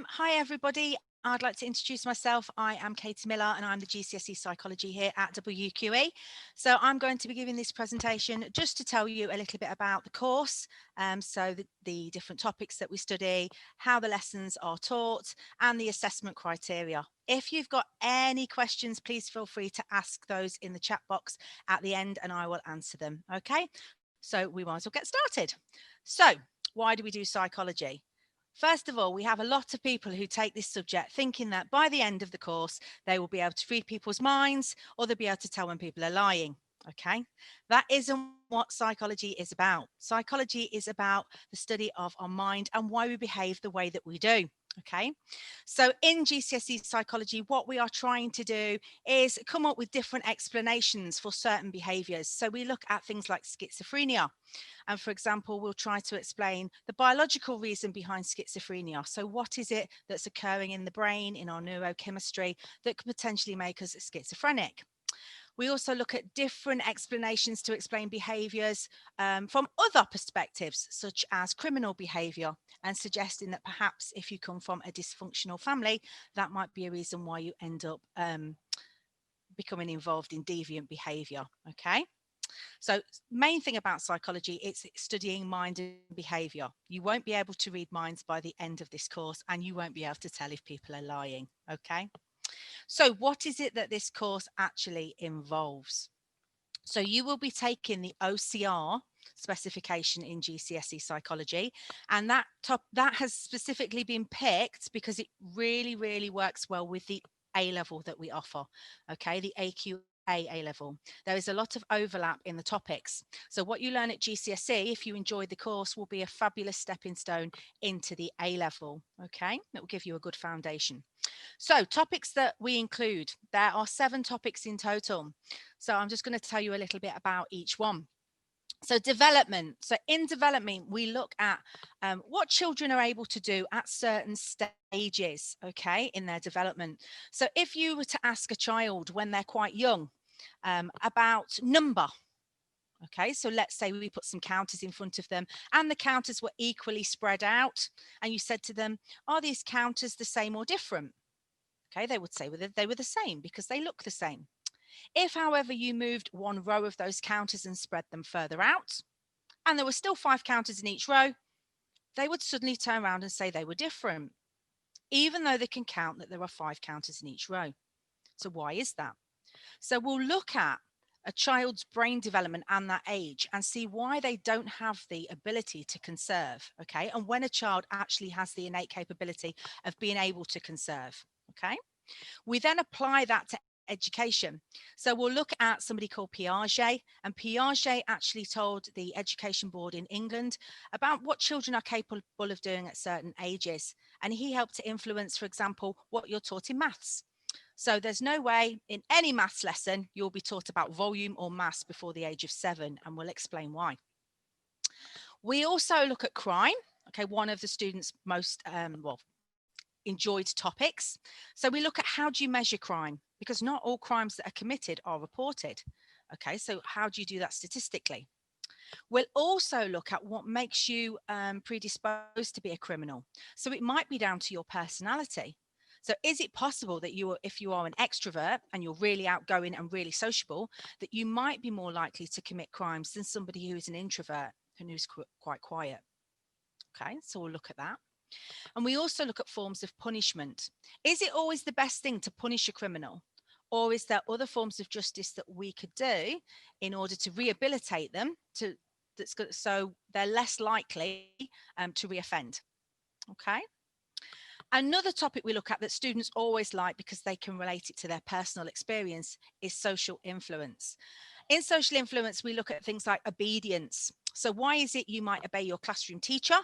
Hi, everybody. I'd like to introduce myself. I am Katie Miller and I'm the GCSE Psychology here at WQE. So I'm going to be giving this presentation just to tell you a little bit about the course, so the different topics that we study, how the lessons are taught and the assessment criteria. If you've got any questions, please feel free to ask those in the chat box at the end and I will answer them. Okay, so we might as well get started. So why do we do psychology? First of all, we have a lot of people who take this subject thinking that by the end of the course, they will be able to read people's minds or they'll be able to tell when people are lying. Okay, that isn't what psychology is about. Psychology is about the study of our mind and why we behave the way that we do. Okay, so in GCSE psychology, what we are trying to do is come up with different explanations for certain behaviors. So we look at things like schizophrenia. And for example, we'll try to explain the biological reason behind schizophrenia. So what is it that's occurring in the brain, in our neurochemistry, that could potentially make us schizophrenic? We also look at different explanations to explain behaviours from other perspectives, such as criminal behaviour, and suggesting that perhaps if you come from a dysfunctional family, that might be a reason why you end up becoming involved in deviant behaviour. Okay. So main thing about psychology, it's studying mind and behavior. You won't be able to read minds by the end of this course and you won't be able to tell if people are lying. Okay. So what is it that this course actually involves? So you will be taking the OCR specification in GCSE psychology, and that has specifically been picked because it really works well with the A level that we offer. Okay, the AQA A level. There is a lot of overlap in the topics. So what you learn at GCSE, if you enjoyed the course, will be a fabulous stepping stone into the A level. Okay, that will give you a good foundation. So topics that we include, there are 7 topics in total. So I'm just going to tell you a little bit about each one. So development. So in development, we look at what children are able to do at certain stages, okay, in their development. So if you were to ask a child when they're quite young about number, okay, so let's say we put some counters in front of them and the counters were equally spread out and you said to them, are these counters the same or different? Okay, they would say they were the same because they look the same. If, however, you moved one row of those counters and spread them further out, and there were still 5 counters in each row, they would suddenly turn around and say they were different, even though they can count that there are 5 counters in each row. So why is that? So we'll look at a child's brain development and that age and see why they don't have the ability to conserve, okay? And when a child actually has the innate capability of being able to conserve, okay? We then apply that to education. So we'll look at somebody called Piaget, and Piaget actually told the Education Board in England about what children are capable of doing at certain ages. And he helped to influence, for example, what you're taught in maths. So there's no way in any maths lesson you'll be taught about volume or mass before the age of 7, and we'll explain why. We also look at crime. Okay, one of the students' most enjoyed topics. So we look at how do you measure crime, because not all crimes that are committed are reported. Okay, so how do you do that statistically? We'll also look at what makes you predisposed to be a criminal. So it might be down to your personality. So is it possible that if you are an extrovert and you're really outgoing and really sociable, that you might be more likely to commit crimes than somebody who is an introvert and who's quite quiet? Okay, so we'll look at that. And we also look at forms of punishment. Is it always the best thing to punish a criminal? Or is there other forms of justice that we could do in order to rehabilitate them so they're less likely to reoffend? Okay. Another topic we look at that students always like because they can relate it to their personal experience is social influence. In social influence, we look at things like obedience. So why is it you might obey your classroom teacher,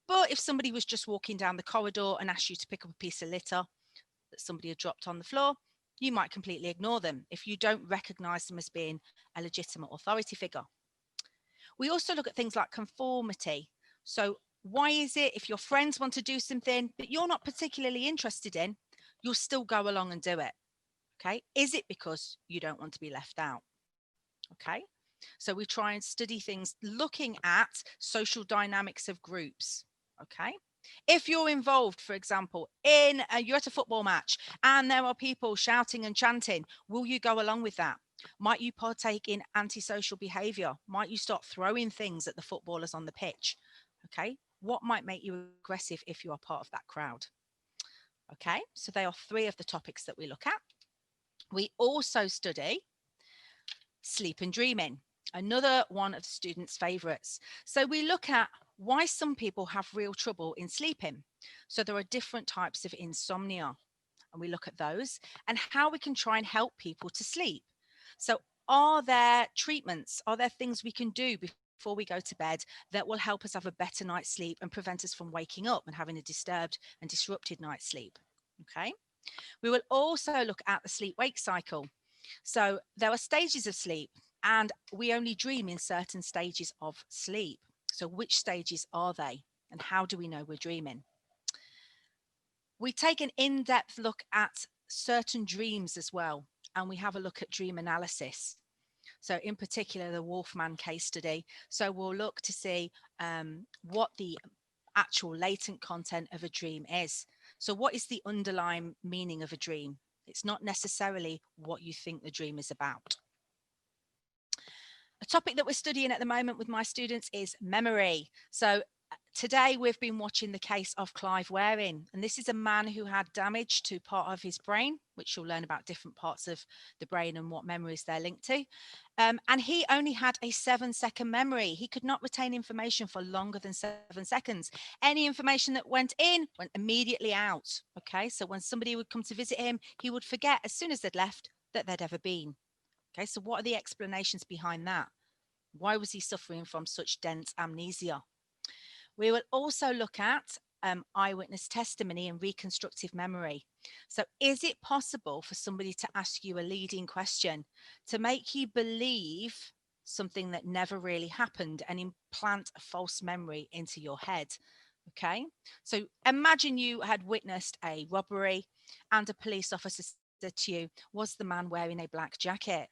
but if somebody was just walking down the corridor and asked you to pick up a piece of litter that somebody had dropped on the floor, you might completely ignore them if you don't recognize them as being a legitimate authority figure. We also look at things like conformity. So why is it if your friends want to do something that you're not particularly interested in, you'll still go along and do it? Okay. Is it because you don't want to be left out? Okay. So we try and study things looking at social dynamics of groups. Okay. If you're involved, for example, you're at a football match and there are people shouting and chanting, will you go along with that? Might you partake in antisocial behavior? Might you start throwing things at the footballers on the pitch? Okay. What might make you aggressive if you are part of that crowd? Okay. So they are three of the topics that we look at. We also study sleep and dreaming, another one of the students' favorites. So we look at why some people have real trouble in sleeping. So there are different types of insomnia, and we look at those and how we can try and help people to sleep. So are there treatments? Are there things we can do before we go to bed that will help us have a better night's sleep and prevent us from waking up and having a disturbed and disrupted night's sleep? Okay. We will also look at the sleep-wake cycle. So there are stages of sleep and we only dream in certain stages of sleep. So which stages are they and how do we know we're dreaming? We take an in-depth look at certain dreams as well, and we have a look at dream analysis. So in particular, the Wolfman case study. So we'll look to see what the actual latent content of a dream is. So what is the underlying meaning of a dream? It's not necessarily what you think the dream is about. A topic that we're studying at the moment with my students is memory. So today we've been watching the case of Clive Waring, and this is a man who had damage to part of his brain, which you'll learn about different parts of the brain and what memories they're linked to. And he only had a 7-second memory. He could not retain information for longer than 7 seconds. Any information that went in went immediately out. Okay, so when somebody would come to visit him, he would forget as soon as they'd left that they'd ever been. Okay, so what are the explanations behind that? Why was he suffering from such dense amnesia? We will also look at eyewitness testimony and reconstructive memory. So is it possible for somebody to ask you a leading question to make you believe something that never really happened and implant a false memory into your head? Okay, so imagine you had witnessed a robbery and a police officer said to you, was the man wearing a black jacket?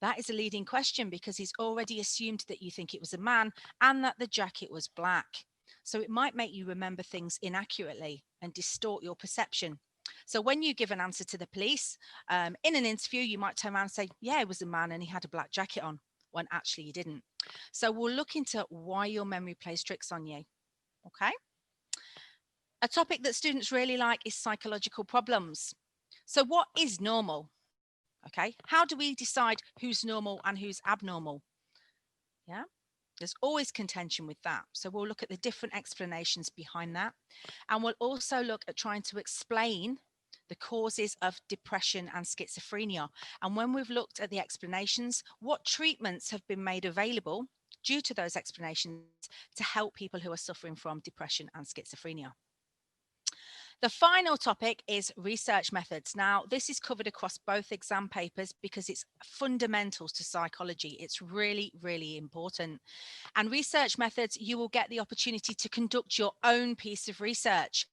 That is a leading question because he's already assumed that you think it was a man and that the jacket was black. So it might make you remember things inaccurately and distort your perception. So when you give an answer to the police in an interview, you might turn around and say, yeah, it was a man and he had a black jacket on, when actually you didn't. So we'll look into why your memory plays tricks on you. Okay. A topic that students really like is psychological problems. So what is normal? Okay, how do we decide who's normal and who's abnormal? Yeah, there's always contention with that. So we'll look at the different explanations behind that. And we'll also look at trying to explain the causes of depression and schizophrenia. And when we've looked at the explanations, what treatments have been made available due to those explanations to help people who are suffering from depression and schizophrenia. The final topic is research methods. Now, this is covered across both exam papers because it's fundamentals to psychology. It's really, really important. And research methods, you will get the opportunity to conduct your own piece of research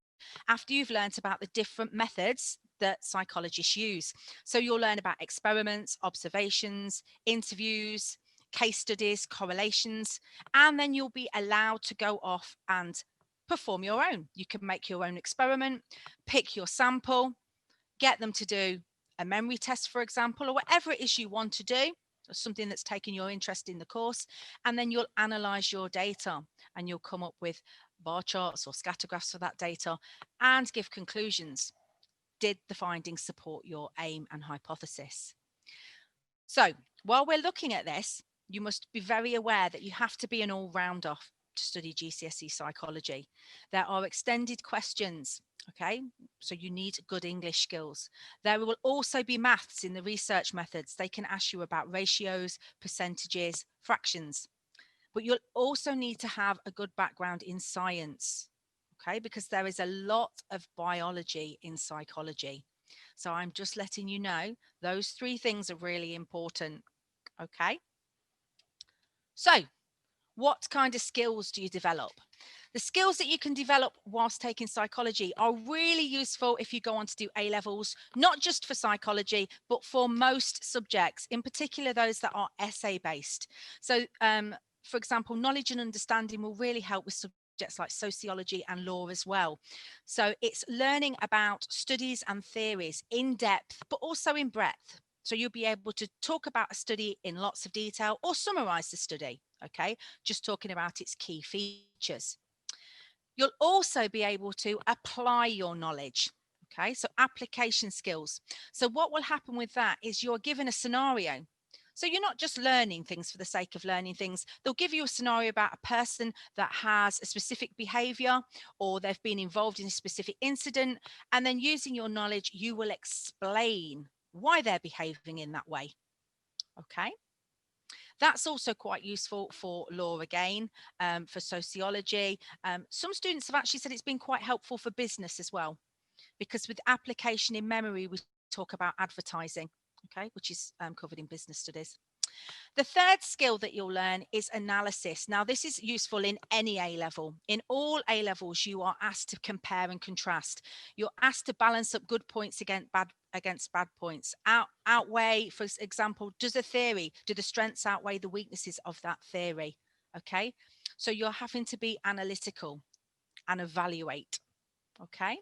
after you've learned about the different methods that psychologists use. So you'll learn about experiments, observations, interviews, case studies, correlations, and then you'll be allowed to go off and perform your own. You can make your own experiment, pick your sample, get them to do a memory test, for example, or whatever it is you want to do, or something that's taken your interest in the course, and then you'll analyze your data and you'll come up with bar charts or scatter graphs for that data and give conclusions. Did the findings support your aim and hypothesis? So while we're looking at this, you must be very aware that you have to be an all-rounder to study GCSE psychology. There are extended questions, okay? So you need good English skills. There will also be maths in the research methods. They can ask you about ratios, percentages, fractions. But you'll also need to have a good background in science, okay? Because there is a lot of biology in psychology. So I'm just letting you know those three things are really important, okay? So what kind of skills do you develop? The skills that you can develop whilst taking psychology are really useful if you go on to do A-levels, not just for psychology, but for most subjects, in particular those that are essay based. So for example, knowledge and understanding will really help with subjects like sociology and law as well. So it's learning about studies and theories in depth, but also in breadth. So you'll be able to talk about a study in lots of detail or summarize the study, okay? Just talking about its key features. You'll also be able to apply your knowledge. Okay, so application skills. So what will happen with that is you're given a scenario. So you're not just learning things for the sake of learning things. They'll give you a scenario about a person that has a specific behavior or they've been involved in a specific incident. And then using your knowledge, you will explain why they're behaving in that way. Okay. That's also quite useful for law again, for sociology. Some students have actually said it's been quite helpful for business as well, because with application in memory, we talk about advertising, okay, which is covered in business studies. The third skill that you'll learn is analysis. Now, this is useful in any A level. In all A levels, you are asked to compare and contrast. You're asked to balance up good points against bad points. Outweigh, for example, do the strengths outweigh the weaknesses of that theory? Okay, so you're having to be analytical and evaluate. Okay,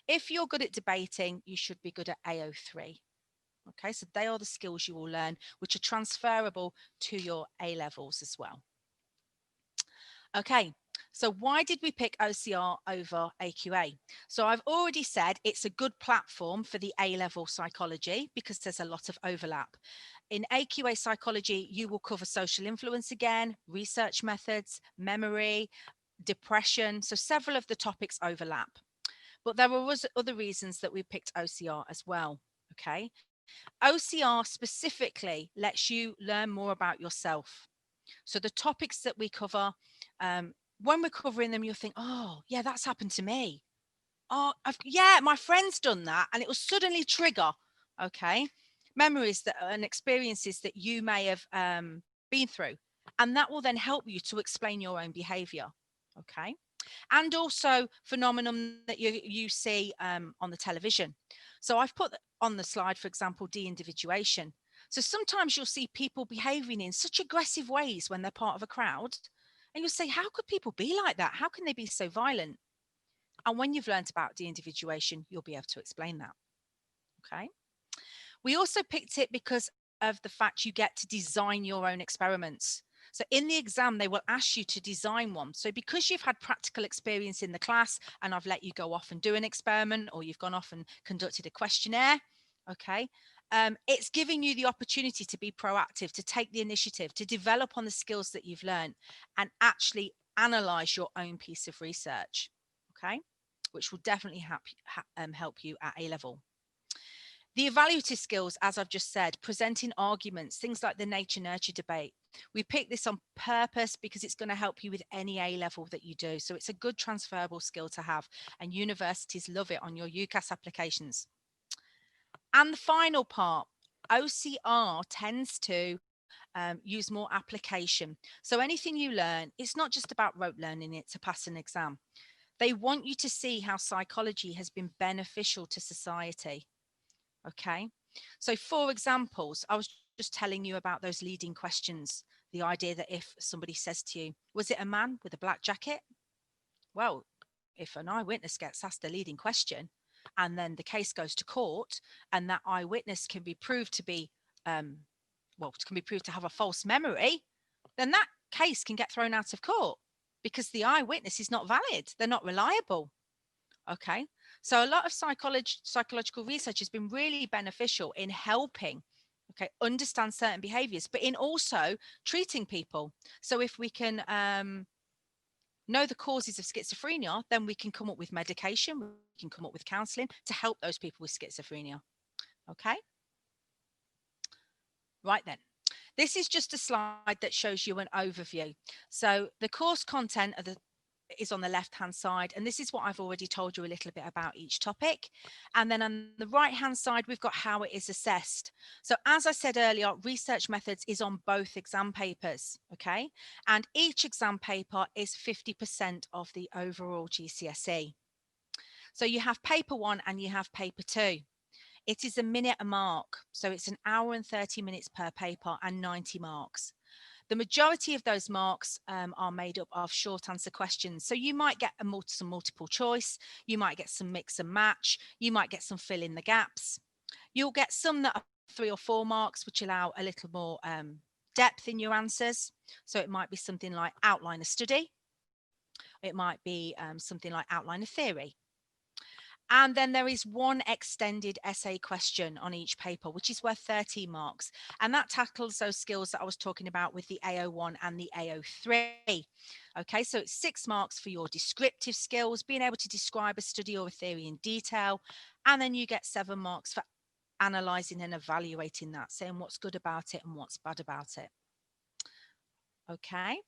if you're good at debating, you should be good at AO3. Okay, so they are the skills you will learn, which are transferable to your A levels as well. Okay, so why did we pick OCR over AQA? So I've already said it's a good platform for the A level psychology because there's a lot of overlap. In AQA psychology, you will cover social influence again, research methods, memory, depression. So several of the topics overlap. But there were other reasons that we picked OCR as well. Okay. OCR specifically lets you learn more about yourself. So the topics that we cover, when we're covering them, you'll think, oh, yeah, that's happened to me. Oh, yeah, my friend's done that. And it will suddenly trigger, okay, memories that and experiences that you may have been through. And that will then help you to explain your own behavior, okay? And also phenomenon that you see on the television. So I've put on the slide, for example, de-individuation. So sometimes you'll see people behaving in such aggressive ways when they're part of a crowd. And you'll say, how could people be like that? How can they be so violent? And when you've learned about de-individuation, you'll be able to explain that. Okay. We also picked it because of the fact you get to design your own experiments. So in the exam, they will ask you to design one. So because you've had practical experience in the class and I've let you go off and do an experiment, or you've gone off and conducted a questionnaire, okay, it's giving you the opportunity to be proactive, to take the initiative, to develop on the skills that you've learned and actually analyze your own piece of research, okay, which will definitely help you at A level. The evaluative skills, as I've just said, presenting arguments, things like the nature-nurture debate. We picked this on purpose because it's going to help you with any A level that you do. So it's a good transferable skill to have, and universities love it on your UCAS applications. And the final part, OCR tends to use more application. So anything you learn, it's not just about rote learning it to pass an exam. They want you to see how psychology has been beneficial to society. Okay, so for examples, I was just telling you about those leading questions. The idea that if somebody says to you, was it a man with a black jacket? Well, if an eyewitness gets asked a leading question and then the case goes to court and that eyewitness can be proved to be, can be proved to have a false memory, then that case can get thrown out of court because the eyewitness is not valid. They're not reliable. Okay, so a lot of psychological research has been really beneficial in helping, okay, understand certain behaviors, but in also treating people. So if we can know the causes of schizophrenia, then we can come up with medication, we can come up with counseling to help those people with schizophrenia. Okay, right then. This is just a slide that shows you an overview. So the course content is on the left hand side, and this is what I've already told you a little bit about each topic. And then on the right hand side, we've got how it is assessed. So as I said earlier, research methods is on both exam papers, okay, and each exam paper is 50% of the overall GCSE. So you have paper 1 and you have paper 2. It is a minute a mark, so it's an hour and 30 minutes per paper and 90 marks. The majority of those marks are made up of short answer questions. So you might get some multiple choice, you might get some mix and match, you might get some fill in the gaps. You'll get some that are 3 or 4 marks, which allow a little more depth in your answers. So it might be something like outline a study. It might be something like outline a theory. And then there is one extended essay question on each paper, which is worth 13 marks. And that tackles those skills that I was talking about with the AO1 and the AO3. Okay, so it's 6 marks for your descriptive skills, being able to describe a study or a theory in detail. And then you get 7 marks for analysing and evaluating that, saying what's good about it and what's bad about it. Okay.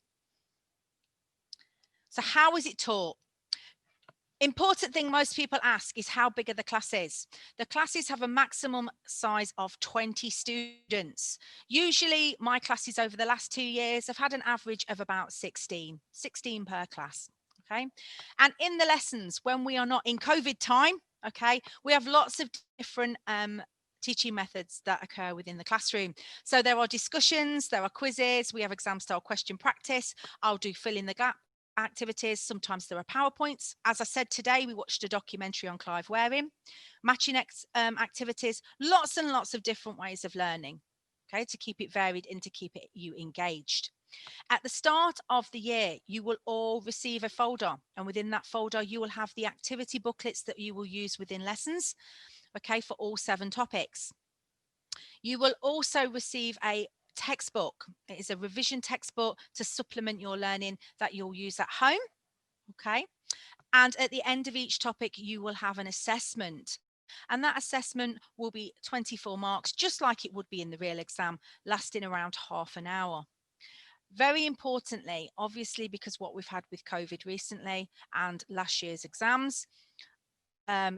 So how is it taught? Important thing most people ask is how big are the classes? The classes have a maximum size of 20 students. Usually my classes over the last 2 years have had an average of about 16 per class. Okay. And in the lessons, when we are not in COVID time, okay, we have lots of different teaching methods that occur within the classroom. So there are discussions, there are quizzes, we have exam style question practice. I'll do fill in the gap activities. Sometimes there are PowerPoints. As I said today, we watched a documentary on Clive Waring. Matching activities, lots and lots of different ways of learning, okay, to keep it varied and to keep you engaged. At the start of the year, you will all receive a folder, and within that folder, you will have the activity booklets that you will use within lessons, okay, for all 7 topics. You will also receive a textbook. It is a revision textbook to supplement your learning that you'll use at home. Okay. And at the end of each topic, you will have an assessment. And that assessment will be 24 marks, just like it would be in the real exam, lasting around half an hour. Very importantly, obviously, because what we've had with COVID recently and last year's exams,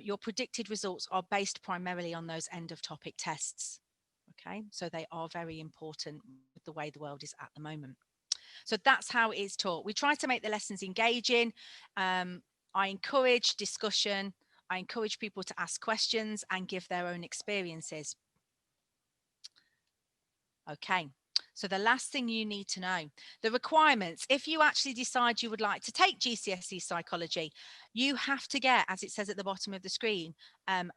your predicted results are based primarily on those end of topic tests. Okay, so they are very important with the way the world is at the moment. So that's how it is taught. We try to make the lessons engaging. I encourage discussion. I encourage people to ask questions and give their own experiences. Okay, so the last thing you need to know, the requirements. If you actually decide you would like to take GCSE Psychology, you have to get, as it says at the bottom of the screen, at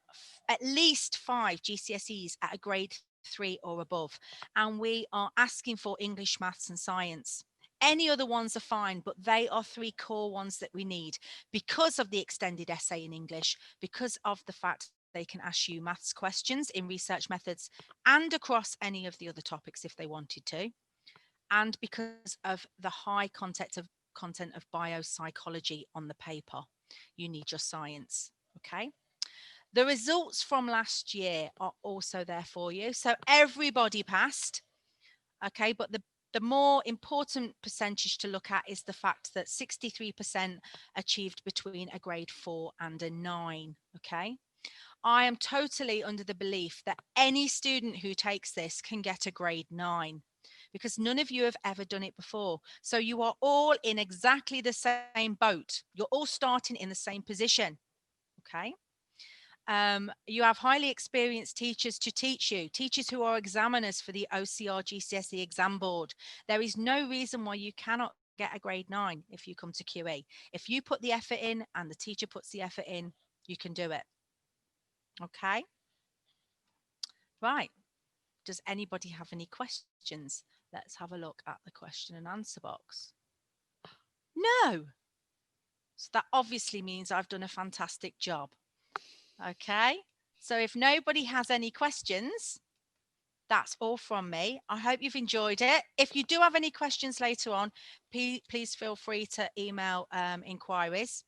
least 5 GCSEs at a grade 3 or above. And we are asking for English, maths and science. Any other ones are fine, but they are 3 core ones that we need because of the extended essay in English, because of the fact they can ask you maths questions in research methods and across any of the other topics if they wanted to, and because of the high content of biopsychology on the paper. You need your science. Okay. The results from last year are also there for you. So everybody passed. Okay, but the more important percentage to look at is the fact that 63% achieved between a grade 4 and a 9. Okay. I am totally under the belief that any student who takes this can get a grade 9 because none of you have ever done it before. So you are all in exactly the same boat. You're all starting in the same position. Okay. You have highly experienced teachers to teach you, teachers who are examiners for the OCR GCSE exam board. There is no reason why you cannot get a grade 9 if you come to QE. If you put the effort in and the teacher puts the effort in, you can do it. Okay. Right. Does anybody have any questions? Let's have a look at the question and answer box. No. So that obviously means I've done a fantastic job. Okay. So if nobody has any questions, that's all from me. I hope you've enjoyed it. If you do have any questions later on, please feel free to email inquiries.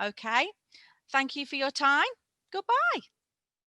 Okay. Thank you for your time. Goodbye.